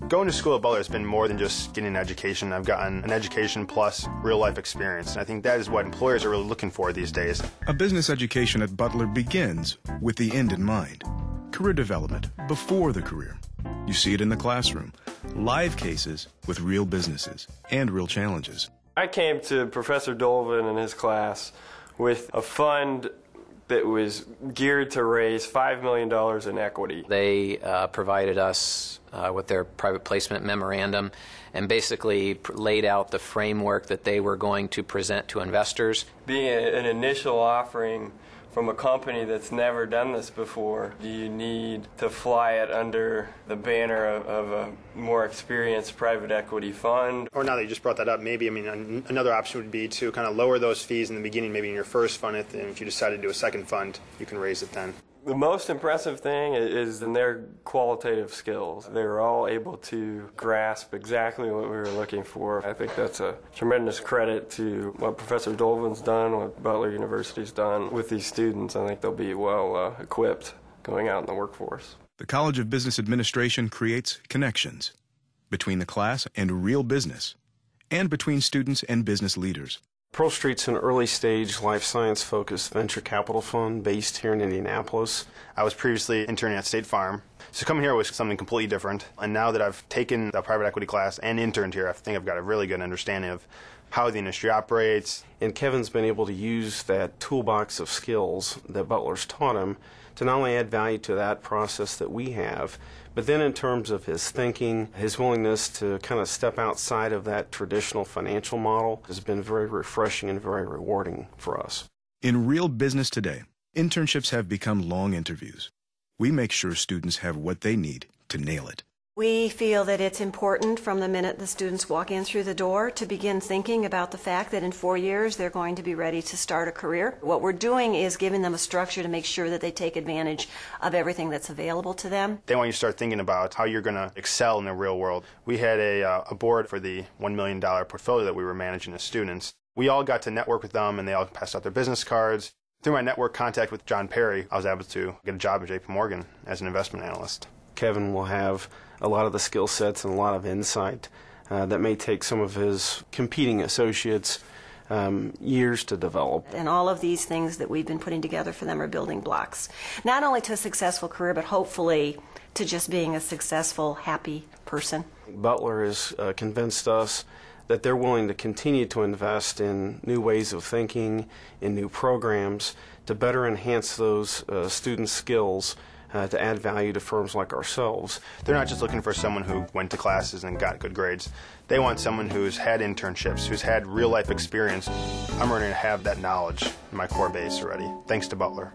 Going to school at Butler has been more than just getting an education. I've gotten an education plus real-life experience, and I think that is what employers are really looking for these days. A business education at Butler begins with the end in mind. Career development before the career. You see it in the classroom. Live cases with real businesses and real challenges. I came to Professor Dolvin and his class with a fund that was geared to raise $5 million in equity. They provided us with their private placement memorandum and basically laid out the framework that they were going to present to investors. Being an initial offering from a company that's never done this before, you need to fly it under the banner of a more experienced private equity fund. Or now that you just brought that up, maybe, another option would be to kind of lower those fees in the beginning, maybe in your first fund, and if you decide to do a second fund, you can raise it then. The most impressive thing is in their qualitative skills. They were all able to grasp exactly what we were looking for. I think that's a tremendous credit to what Professor Dolvin's done, what Butler University's done with these students. I think they'll be well equipped going out in the workforce. The College of Business Administration creates connections between the class and real business, and between students and business leaders. Pearl Street's an early-stage life science-focused venture capital fund based here in Indianapolis. I was previously interning at State Farm, so coming here was something completely different. And now that I've taken the private equity class and interned here, I think I've got a really good understanding of how the industry operates. And Kevin's been able to use that toolbox of skills that Butler's taught him to not only add value to that process that we have, but then in terms of his thinking, his willingness to kind of step outside of that traditional financial model has been very refreshing and very rewarding for us. In real business today, internships have become long interviews. We make sure students have what they need to nail it. We feel that it's important from the minute the students walk in through the door to begin thinking about the fact that in 4 years they're going to be ready to start a career. What we're doing is giving them a structure to make sure that they take advantage of everything that's available to them. They want you to start thinking about how you're going to excel in the real world. We had a board for the $1 million portfolio that we were managing as students. We all got to network with them, and they all passed out their business cards. Through my network contact with John Perry, I was able to get a job at J.P. Morgan as an investment analyst. Kevin will have a lot of the skill sets and a lot of insight that may take some of his competing associates years to develop. And all of these things that we've been putting together for them are building blocks, not only to a successful career, but hopefully to just being a successful, happy person. Butler has convinced us that they're willing to continue to invest in new ways of thinking, in new programs, to better enhance those student skills to add value to firms like ourselves. They're not just looking for someone who went to classes and got good grades. They want someone who's had internships, who's had real-life experience. I'm going to have that knowledge in my core base already, thanks to Butler.